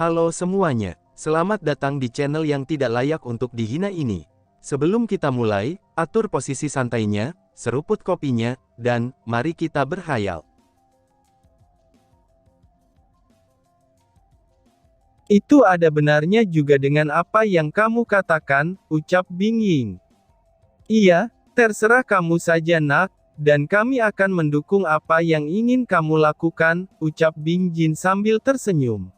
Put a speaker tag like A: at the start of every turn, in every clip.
A: Halo semuanya, selamat datang di channel yang tidak layak untuk dihina ini. Sebelum kita mulai, atur posisi santainya, seruput kopinya, dan mari kita berkhayal.
B: Itu ada benarnya juga dengan apa yang kamu katakan, ucap Bing Ying. Iya, terserah kamu saja nak, dan kami akan mendukung apa yang ingin kamu lakukan, ucap Bing Jin sambil tersenyum.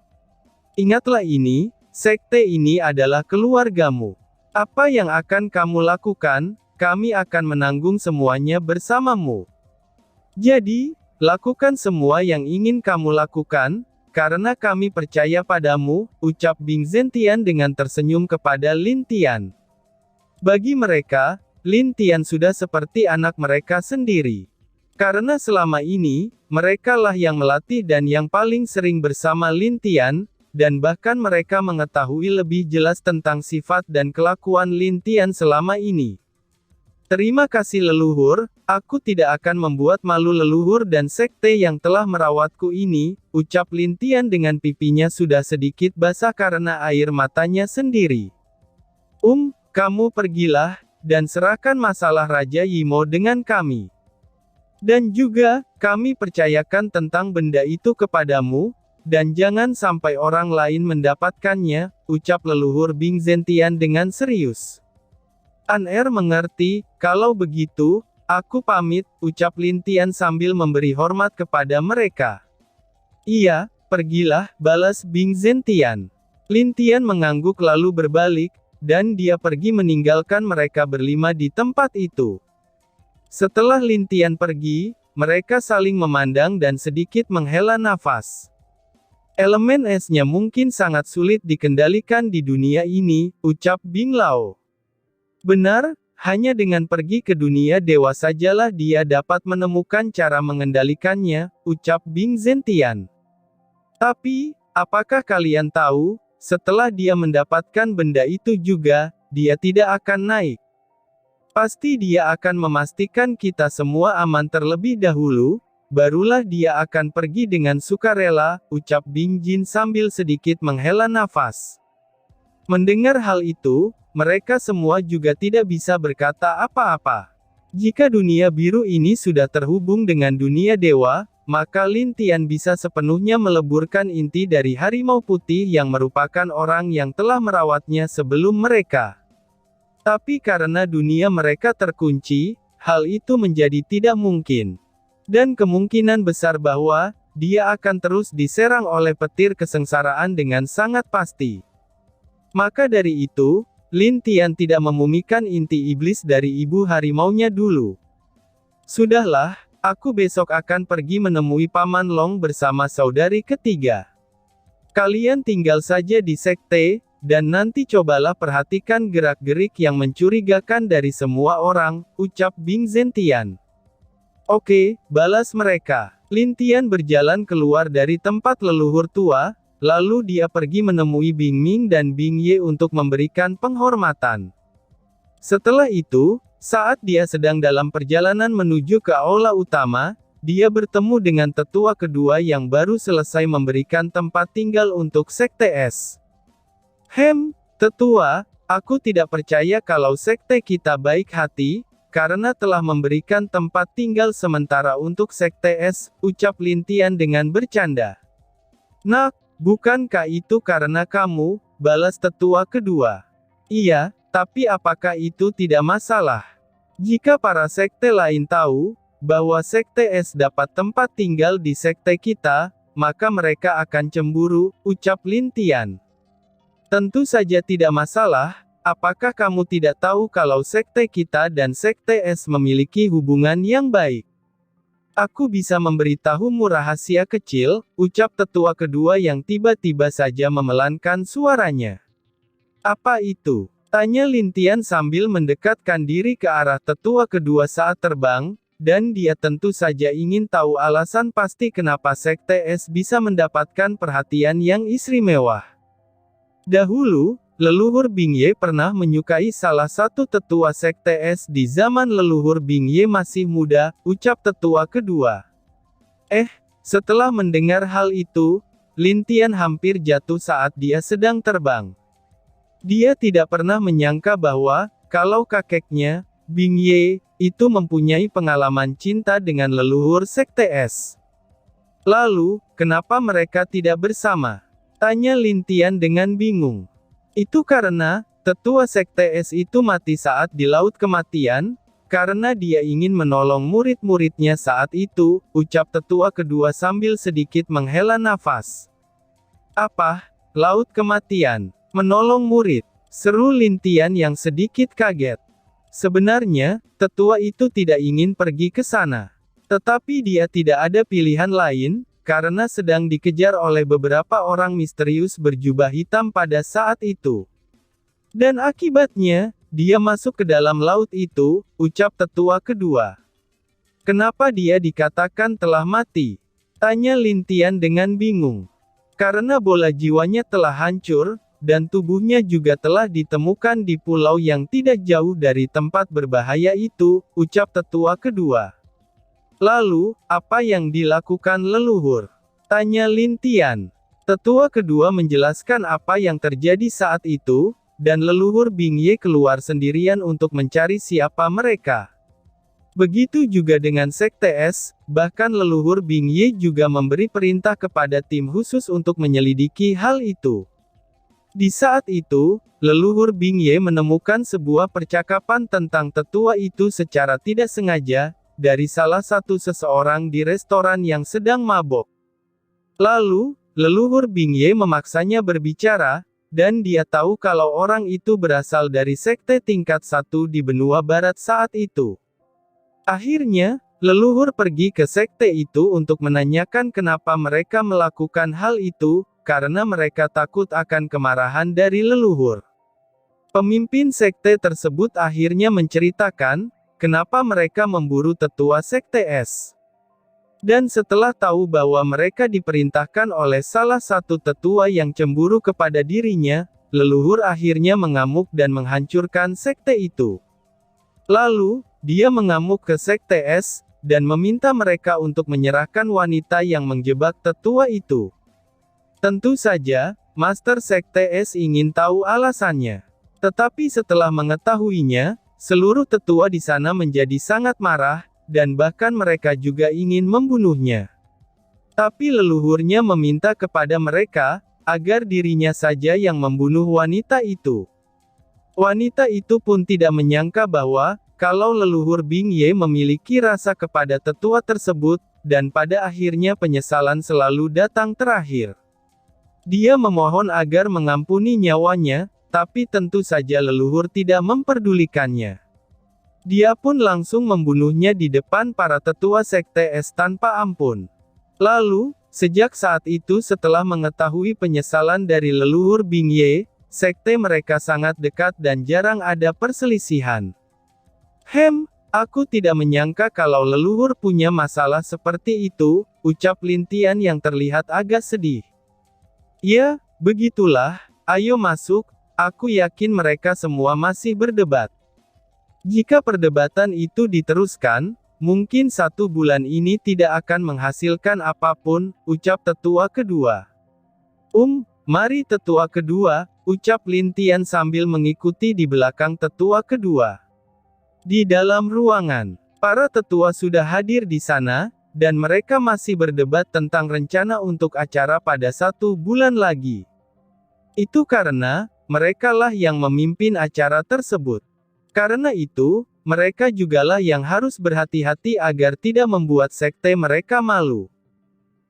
B: Ingatlah ini, sekte ini adalah keluargamu. Apa yang akan kamu lakukan, kami akan menanggung semuanya bersamamu. Jadi, lakukan semua yang ingin kamu lakukan, karena kami percaya padamu, ucap Bing Zentian dengan tersenyum kepada Lin Tian. Bagi mereka, Lin Tian sudah seperti anak mereka sendiri. Karena selama ini, mereka lah yang melatih dan yang paling sering bersama Lin Tian, dan bahkan mereka mengetahui lebih jelas tentang sifat dan kelakuan Lin Tian selama ini. Terima kasih leluhur, aku tidak akan membuat malu leluhur dan sekte yang telah merawatku ini, ucap Lin Tian dengan pipinya sudah sedikit basah karena air matanya sendiri. Kamu pergilah, dan serahkan masalah Raja Yimo dengan kami. Dan juga, kami percayakan tentang benda itu kepadamu, dan jangan sampai orang lain mendapatkannya, ucap leluhur Bing Zentian dengan serius. An-Er mengerti, kalau begitu, aku pamit, ucap Lin Tian sambil memberi hormat kepada mereka. Iya, pergilah, balas Bing Zentian. Lin Tian mengangguk lalu berbalik, dan dia pergi meninggalkan mereka berlima di tempat itu. Setelah Lin Tian pergi, mereka saling memandang dan sedikit menghela nafas. Elemen esnya mungkin sangat sulit dikendalikan di dunia ini, ucap Bing Lao. Benar, hanya dengan pergi ke dunia dewa sajalah dia dapat menemukan cara mengendalikannya, ucap Bing Zentian. Tapi, apakah kalian tahu, setelah dia mendapatkan benda itu juga, dia tidak akan naik. Pasti dia akan memastikan kita semua aman terlebih dahulu, barulah dia akan pergi dengan sukarela, ucap Bing Jin sambil sedikit menghela nafas. Mendengar hal itu, mereka semua juga tidak bisa berkata apa-apa. Jika dunia biru ini sudah terhubung dengan dunia dewa, maka Lin Tian bisa sepenuhnya meleburkan inti dari harimau putih yang merupakan orang yang telah merawatnya sebelum mereka. Tapi karena dunia mereka terkunci, hal itu menjadi tidak mungkin. Dan kemungkinan besar bahwa, dia akan terus diserang oleh petir kesengsaraan dengan sangat pasti. Maka dari itu, Lin Tian tidak memumikan inti iblis dari ibu harimaunya dulu. Sudahlah, aku besok akan pergi menemui Paman Long bersama saudari ketiga. Kalian tinggal saja di sekte, dan nanti cobalah perhatikan gerak-gerik yang mencurigakan dari semua orang, ucap Bing Zentian. Oke, balas mereka. Lin Tian berjalan keluar dari tempat leluhur tua, lalu dia pergi menemui Bing Ming dan Bing Ye untuk memberikan penghormatan. Setelah itu, saat dia sedang dalam perjalanan menuju ke aula utama, dia bertemu dengan tetua kedua yang baru selesai memberikan tempat tinggal untuk sekte es. Tetua, aku tidak percaya kalau sekte kita baik hati, karena telah memberikan tempat tinggal sementara untuk sekte es, ucap Lin Tian dengan bercanda. Nak, bukankah itu karena kamu, balas tetua kedua. Iya, tapi apakah itu tidak masalah? Jika para sekte lain tahu, bahwa sekte es dapat tempat tinggal di sekte kita, maka mereka akan cemburu, ucap Lin Tian. Tentu saja tidak masalah, apakah kamu tidak tahu kalau sekte kita dan sekte es memiliki hubungan yang baik? Aku bisa memberitahumu rahasia kecil, ucap tetua kedua yang tiba-tiba saja memelankan suaranya. Apa itu? Tanya Lin Tian sambil mendekatkan diri ke arah tetua kedua saat terbang, dan dia tentu saja ingin tahu alasan pasti kenapa sekte es bisa mendapatkan perhatian yang istimewa. Dahulu, leluhur Bing Ye pernah menyukai salah satu tetua sekte es di zaman leluhur Bing Ye masih muda, ucap tetua kedua. Setelah mendengar hal itu, Lin Tian hampir jatuh saat dia sedang terbang. Dia tidak pernah menyangka bahwa, kalau kakeknya, Bing Ye, itu mempunyai pengalaman cinta dengan leluhur Sekte Es. Lalu, kenapa mereka tidak bersama? Tanya Lin Tian dengan bingung. Itu karena, tetua Sekte Es itu mati saat di Laut Kematian, karena dia ingin menolong murid-muridnya saat itu, ucap tetua kedua sambil sedikit menghela nafas. Apa? Laut Kematian? Menolong murid? Seru Lin Tian yang sedikit kaget. Sebenarnya, tetua itu tidak ingin pergi ke sana. Tetapi dia tidak ada pilihan lain, karena sedang dikejar oleh beberapa orang misterius berjubah hitam pada saat itu. Dan akibatnya, dia masuk ke dalam laut itu, ucap tetua kedua. Kenapa dia dikatakan telah mati? Tanya Lin Tian dengan bingung. Karena bola jiwanya telah hancur, dan tubuhnya juga telah ditemukan di pulau yang tidak jauh dari tempat berbahaya itu, ucap tetua kedua. Lalu, apa yang dilakukan leluhur? Tanya Lin Tian. Tetua kedua menjelaskan apa yang terjadi saat itu, dan leluhur Bing Ye keluar sendirian untuk mencari siapa mereka. Begitu juga dengan Sekte Es, bahkan leluhur Bing Ye juga memberi perintah kepada tim khusus untuk menyelidiki hal itu. Di saat itu, leluhur Bing Ye menemukan sebuah percakapan tentang tetua itu secara tidak sengaja, dari salah satu seseorang di restoran yang sedang mabok. Lalu, leluhur Bing Ye memaksanya berbicara, dan dia tahu kalau orang itu berasal dari sekte tingkat 1 di benua barat saat itu. Akhirnya, leluhur pergi ke sekte itu untuk menanyakan kenapa mereka melakukan hal itu, karena mereka takut akan kemarahan dari leluhur. Pemimpin sekte tersebut akhirnya menceritakan, kenapa mereka memburu tetua Sekte Es. Dan setelah tahu bahwa mereka diperintahkan oleh salah satu tetua yang cemburu kepada dirinya, leluhur akhirnya mengamuk dan menghancurkan sekte itu. Lalu, dia mengamuk ke Sekte Es, dan meminta mereka untuk menyerahkan wanita yang menjebak tetua itu. Tentu saja, Master Sekte Es ingin tahu alasannya. Tetapi setelah mengetahuinya, seluruh tetua di sana menjadi sangat marah, dan bahkan mereka juga ingin membunuhnya. Tapi leluhurnya meminta kepada mereka, agar dirinya saja yang membunuh wanita itu. Wanita itu pun tidak menyangka bahwa, kalau leluhur Bing Ye memiliki rasa kepada tetua tersebut, dan pada akhirnya penyesalan selalu datang terakhir. Dia memohon agar mengampuni nyawanya, tapi tentu saja leluhur tidak memperdulikannya. Dia pun langsung membunuhnya di depan para tetua Sekte Es tanpa ampun. Lalu, sejak saat itu setelah mengetahui penyesalan dari leluhur Bing Ye, sekte mereka sangat dekat dan jarang ada perselisihan. Aku tidak menyangka kalau leluhur punya masalah seperti itu, ucap Lin Tian yang terlihat agak sedih. Ya, begitulah, ayo masuk, aku yakin mereka semua masih berdebat. Jika perdebatan itu diteruskan, mungkin 1 bulan ini tidak akan menghasilkan apapun, ucap tetua kedua. Mari tetua kedua, ucap Lin Tian sambil mengikuti di belakang tetua kedua. Di dalam ruangan, para tetua sudah hadir di sana, dan mereka masih berdebat tentang rencana untuk acara pada 1 bulan lagi. Itu karena, merekalah yang memimpin acara tersebut. Karena itu, mereka jugalah yang harus berhati-hati agar tidak membuat sekte mereka malu.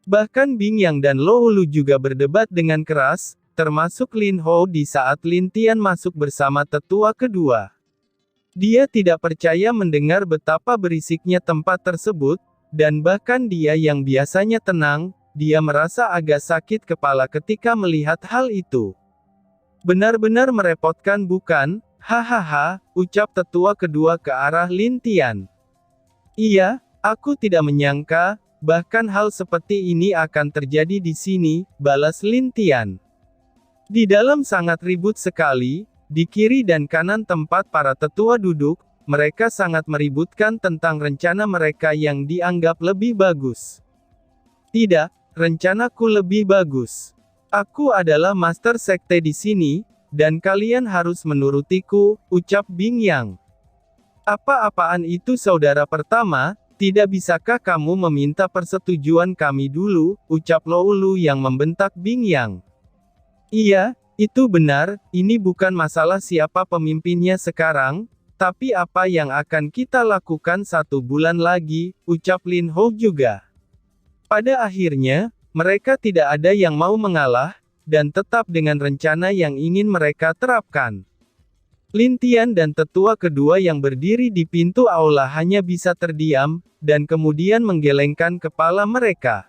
B: Bahkan Bing Yang dan Lo Lu juga berdebat dengan keras, termasuk Lin Hou di saat Lin Tian masuk bersama tetua kedua. Dia tidak percaya mendengar betapa berisiknya tempat tersebut, dan bahkan dia yang biasanya tenang, dia merasa agak sakit kepala ketika melihat hal itu. Benar-benar merepotkan bukan? Hahaha, ucap tetua kedua ke arah Lin Tian. Iya, aku tidak menyangka, bahkan hal seperti ini akan terjadi di sini, balas Lin Tian. Di dalam sangat ribut sekali, di kiri dan kanan tempat para tetua duduk, mereka sangat meributkan tentang rencana mereka yang dianggap lebih bagus. Tidak, rencanaku lebih bagus. Aku adalah master sekte di sini, dan kalian harus menurutiku, ucap Bing Yang. Apa-apaan itu saudara pertama, tidak bisakah kamu meminta persetujuan kami dulu, ucap Lou yang membentak Bing Yang. Iya, itu benar, ini bukan masalah siapa pemimpinnya sekarang, tapi apa yang akan kita lakukan 1 bulan lagi, ucap Lin Hou juga. Pada akhirnya, mereka tidak ada yang mau mengalah, dan tetap dengan rencana yang ingin mereka terapkan. Lin Tian dan tetua kedua yang berdiri di pintu aula hanya bisa terdiam, dan kemudian menggelengkan kepala mereka.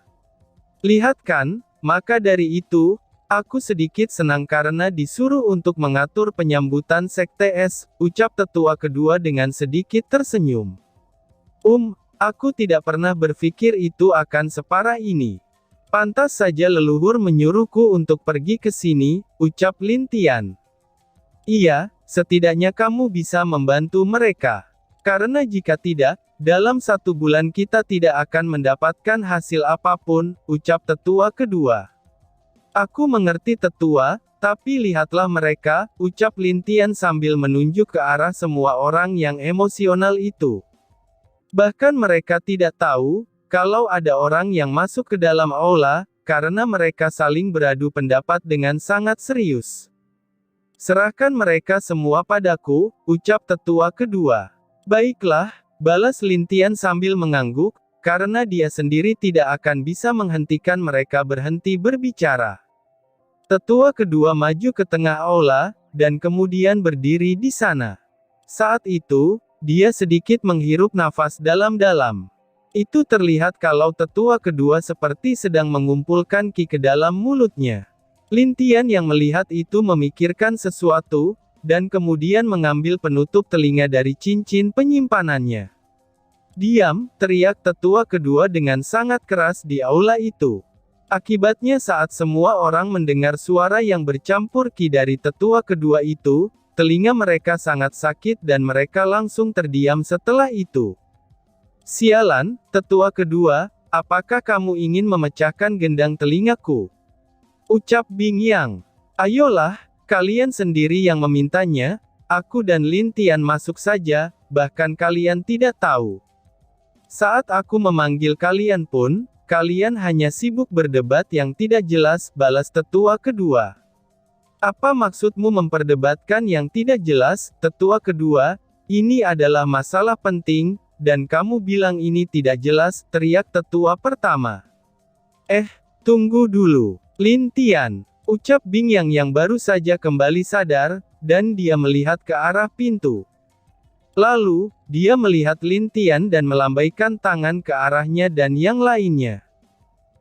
B: Lihat kan, maka dari itu, aku sedikit senang karena disuruh untuk mengatur penyambutan Sekte Es, ucap tetua kedua dengan sedikit tersenyum. Aku tidak pernah berpikir itu akan separah ini. Pantas saja leluhur menyuruhku untuk pergi ke sini, ucap Lin Tian. Iya, setidaknya kamu bisa membantu mereka. Karena jika tidak, dalam 1 bulan kita tidak akan mendapatkan hasil apapun, ucap tetua kedua. Aku mengerti tetua, tapi lihatlah mereka, ucap Lin Tian sambil menunjuk ke arah semua orang yang emosional itu. Bahkan mereka tidak tahu, kalau ada orang yang masuk ke dalam aula, karena mereka saling beradu pendapat dengan sangat serius. Serahkan mereka semua padaku, ucap tetua kedua. Baiklah, balas Lin Tian sambil mengangguk, karena dia sendiri tidak akan bisa menghentikan mereka berhenti berbicara. Tetua kedua maju ke tengah aula, dan kemudian berdiri di sana. Saat itu, dia sedikit menghirup nafas dalam-dalam. Itu terlihat kalau tetua kedua seperti sedang mengumpulkan ki ke dalam mulutnya. Lin Tian yang melihat itu memikirkan sesuatu, dan kemudian mengambil penutup telinga dari cincin penyimpanannya. Diam, teriak tetua kedua dengan sangat keras di aula itu. Akibatnya saat semua orang mendengar suara yang bercampur ki dari tetua kedua itu, telinga mereka sangat sakit dan mereka langsung terdiam setelah itu. Sialan, tetua kedua, apakah kamu ingin memecahkan gendang telingaku? Ucap Bing Yang. Ayolah, kalian sendiri yang memintanya, aku dan Lin Tian masuk saja, bahkan kalian tidak tahu. Saat aku memanggil kalian pun, kalian hanya sibuk berdebat yang tidak jelas, balas tetua kedua. Apa maksudmu memperdebatkan yang tidak jelas, tetua kedua? Ini adalah masalah penting, dan kamu bilang ini tidak jelas, teriak tetua pertama. Tunggu dulu, Lin Tian, ucap Bing yang baru saja kembali sadar, dan dia melihat ke arah pintu. Lalu, dia melihat Lin Tian dan melambaikan tangan ke arahnya dan yang lainnya.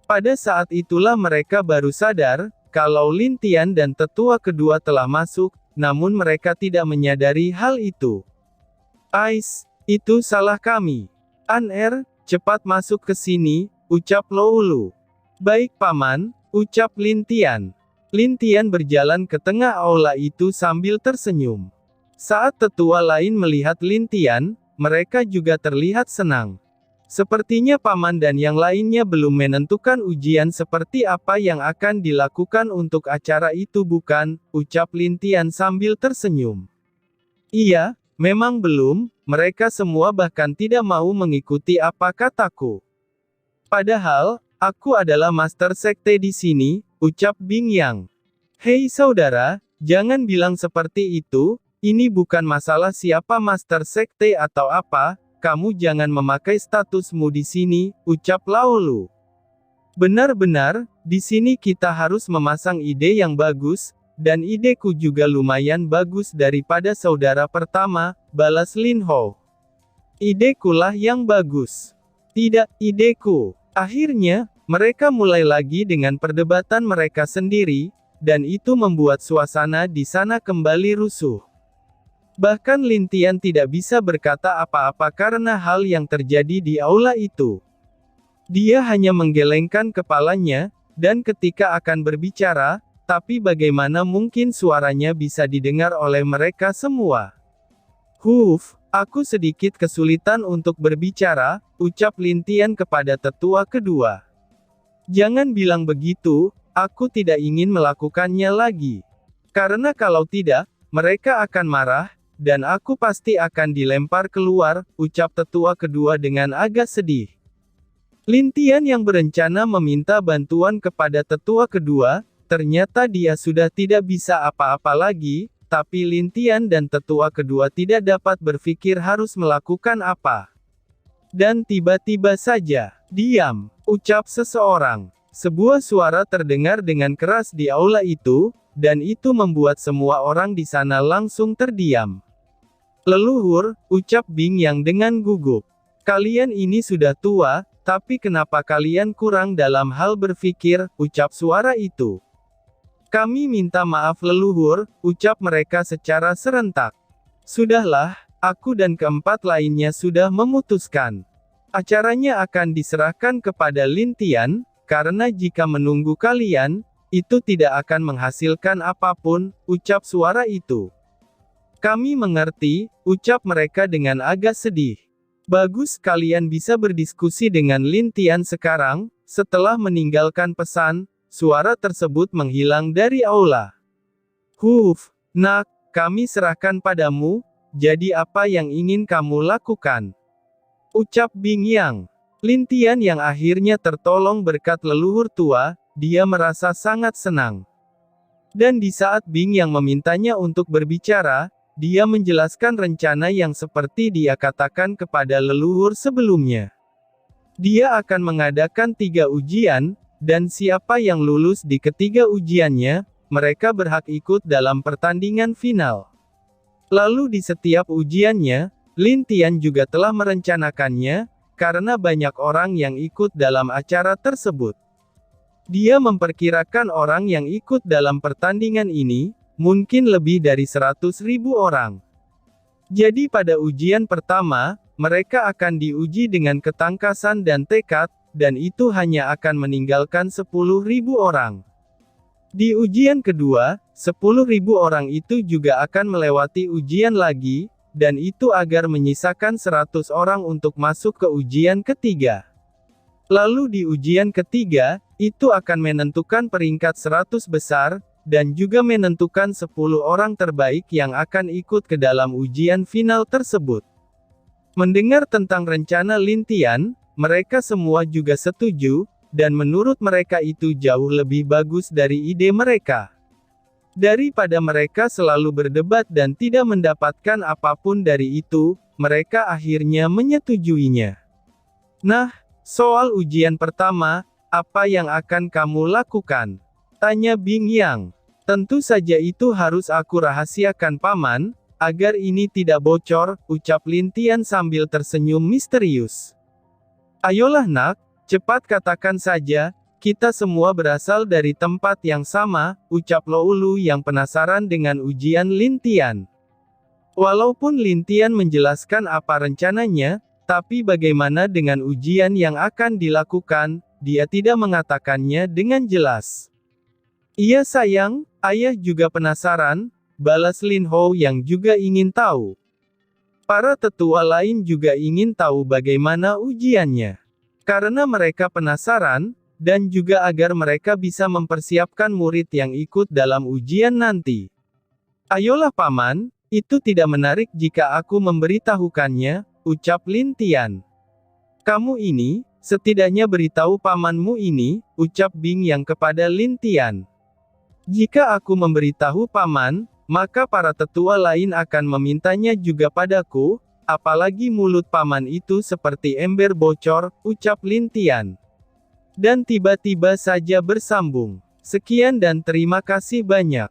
B: Pada saat itulah mereka baru sadar, kalau Lin Tian dan tetua kedua telah masuk, namun mereka tidak menyadari hal itu. Itu salah kami. Cepat masuk ke sini, ucap Lou. Baik paman, ucap Lin Tian. Lin Tian berjalan ke tengah aula itu sambil tersenyum. Saat tetua lain melihat Lin Tian, mereka juga terlihat senang. Sepertinya paman dan yang lainnya belum menentukan ujian seperti apa yang akan dilakukan untuk acara itu bukan, ucap Lin Tian sambil tersenyum. Iya, memang belum, mereka semua bahkan tidak mau mengikuti apa kataku. Padahal, aku adalah master sekte di sini, ucap Bing Yang. Hei saudara, jangan bilang seperti itu, ini bukan masalah siapa master sekte atau apa, kamu jangan memakai statusmu di sini, ucap Lou. Benar-benar, di sini kita harus memasang ide yang bagus, dan ideku juga lumayan bagus daripada saudara pertama, balas Lin Hou. Idekulah yang bagus. Tidak, ideku. Akhirnya, mereka mulai lagi dengan perdebatan mereka sendiri, dan itu membuat suasana di sana kembali rusuh. Bahkan Lin Tian tidak bisa berkata apa-apa karena hal yang terjadi di aula itu. Dia hanya menggelengkan kepalanya, dan ketika akan berbicara, tapi bagaimana mungkin suaranya bisa didengar oleh mereka semua? Aku sedikit kesulitan untuk berbicara, ucap Lin Tian kepada tetua kedua. Jangan bilang begitu, aku tidak ingin melakukannya lagi. Karena kalau tidak, mereka akan marah, dan aku pasti akan dilempar keluar, ucap tetua kedua dengan agak sedih. Lin Tian yang berencana meminta bantuan kepada tetua kedua, ternyata dia sudah tidak bisa apa-apa lagi, tapi Lin Tian dan tetua kedua tidak dapat berpikir harus melakukan apa. Dan tiba-tiba saja, diam, ucap seseorang. Sebuah suara terdengar dengan keras di aula itu, dan itu membuat semua orang di sana langsung terdiam. Leluhur, ucap Bing Yang dengan gugup. Kalian ini sudah tua, tapi kenapa kalian kurang dalam hal berpikir, ucap suara itu. Kami minta maaf leluhur, ucap mereka secara serentak. Sudahlah, aku dan keempat lainnya sudah memutuskan. Acaranya akan diserahkan kepada Lin Tian, karena jika menunggu kalian, itu tidak akan menghasilkan apapun, ucap suara itu. Kami mengerti, ucap mereka dengan agak sedih. Bagus kalian bisa berdiskusi dengan Lin Tian sekarang, setelah meninggalkan pesan, suara tersebut menghilang dari aula. Nak, kami serahkan padamu, jadi apa yang ingin kamu lakukan? Ucap Bing Yang. Lin Tian yang akhirnya tertolong berkat leluhur tua, dia merasa sangat senang. Dan di saat Bing Yang memintanya untuk berbicara, dia menjelaskan rencana yang seperti dia katakan kepada leluhur sebelumnya. Dia akan mengadakan 3 ujian, dan siapa yang lulus di ketiga ujiannya, mereka berhak ikut dalam pertandingan final. Lalu di setiap ujiannya, Lin Tian juga telah merencanakannya, karena banyak orang yang ikut dalam acara tersebut. Dia memperkirakan orang yang ikut dalam pertandingan ini, mungkin lebih dari 100.000 orang. Jadi pada ujian pertama, mereka akan diuji dengan ketangkasan dan tekad, dan itu hanya akan meninggalkan 10.000 orang. Di ujian kedua, 10.000 orang itu juga akan melewati ujian lagi, dan itu agar menyisakan 100 orang untuk masuk ke ujian ketiga. Lalu di ujian ketiga, itu akan menentukan peringkat 100 besar, dan juga menentukan 10 orang terbaik yang akan ikut ke dalam ujian final tersebut. Mendengar tentang rencana Lin Tian, mereka semua juga setuju, dan menurut mereka itu jauh lebih bagus dari ide mereka. Daripada mereka selalu berdebat dan tidak mendapatkan apapun dari itu, mereka akhirnya menyetujuinya. Nah, soal ujian pertama, apa yang akan kamu lakukan? Tanya Bing Yang. Tentu saja itu harus aku rahasiakan paman, agar ini tidak bocor, ucap Lin Tian sambil tersenyum misterius. Ayolah nak, cepat katakan saja, kita semua berasal dari tempat yang sama, ucap Loulu yang penasaran dengan ujian Lin Tian. Walaupun Lin Tian menjelaskan apa rencananya, tapi bagaimana dengan ujian yang akan dilakukan, dia tidak mengatakannya dengan jelas. Iya sayang, ayah juga penasaran, balas Lin Hou yang juga ingin tahu. Para tetua lain juga ingin tahu bagaimana ujiannya. Karena mereka penasaran, dan juga agar mereka bisa mempersiapkan murid yang ikut dalam ujian nanti. Ayolah paman, itu tidak menarik jika aku memberitahukannya, ucap Lin Tian. Kamu ini, setidaknya beritahu pamanmu ini, ucap Bing Yang kepada Lin Tian. Jika aku memberitahu paman, maka para tetua lain akan memintanya juga padaku, apalagi mulut paman itu seperti ember bocor, ucap Lin Tian. Dan tiba-tiba saja bersambung. Sekian dan terima kasih banyak.